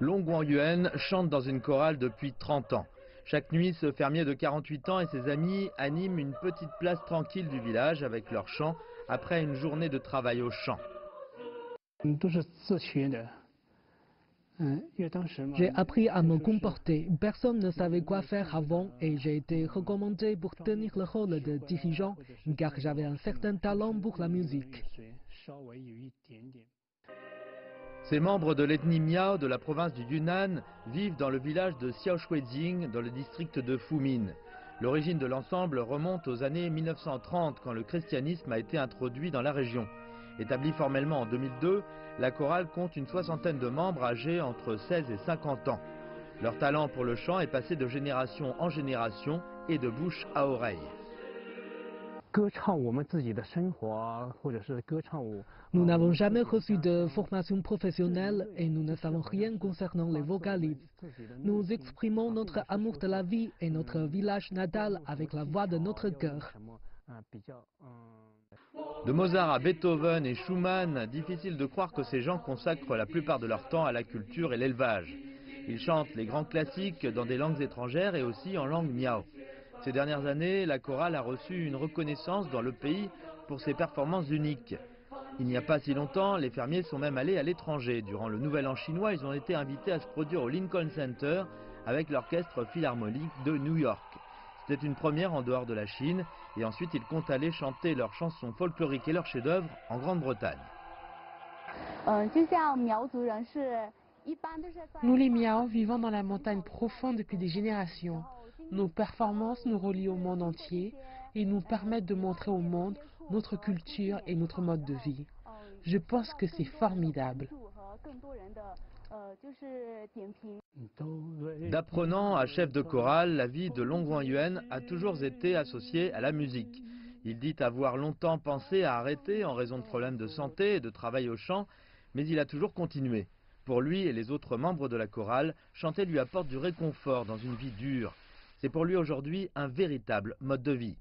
Long Guanyuan chante dans une chorale depuis 30 ans. Chaque nuit, ce fermier de 48 ans et ses amis animent une petite place tranquille du village avec leur chant après une journée de travail au champ. J'ai appris à me comporter. Personne ne savait quoi faire avant et j'ai été recommandé pour tenir le rôle de dirigeant car j'avais un certain talent pour la musique. Ces membres de l'ethnie Miao de la province du Yunnan vivent dans le village de Xiaoshuizing dans le district de Fumin. L'origine de l'ensemble remonte aux années 1930 quand le christianisme a été introduit dans la région. Établie formellement en 2002, la chorale compte une soixantaine de membres âgés entre 16 et 50 ans. Leur talent pour le chant est passé de génération en génération et de bouche à oreille. Nous n'avons jamais reçu de formation professionnelle et nous ne savons rien concernant les vocalistes. Nous exprimons notre amour de la vie et notre village natal avec la voix de notre cœur. De Mozart à Beethoven et Schumann, difficile de croire que ces gens consacrent la plupart de leur temps à la culture et l'élevage. Ils chantent les grands classiques dans des langues étrangères et aussi en langue miao. Ces dernières années, la chorale a reçu une reconnaissance dans le pays pour ses performances uniques. Il n'y a pas si longtemps, les fermiers sont même allés à l'étranger. Durant le Nouvel An chinois, ils ont été invités à se produire au Lincoln Center avec l'orchestre philharmonique de New York. C'était une première en dehors de la Chine et ensuite ils comptent aller chanter leurs chansons folkloriques et leurs chefs-d'œuvre en Grande-Bretagne. Nous les Miao vivons dans la montagne profonde depuis des générations. Nos performances nous relient au monde entier et nous permettent de montrer au monde notre culture et notre mode de vie. Je pense que c'est formidable. D'apprenant à chef de chorale, la vie de Long Guanyuan a toujours été associée à la musique. Il dit avoir longtemps pensé à arrêter en raison de problèmes de santé et de travail au chant, mais il a toujours continué. Pour lui et les autres membres de la chorale, chanter lui apporte du réconfort dans une vie dure. C'est pour lui aujourd'hui un véritable mode de vie.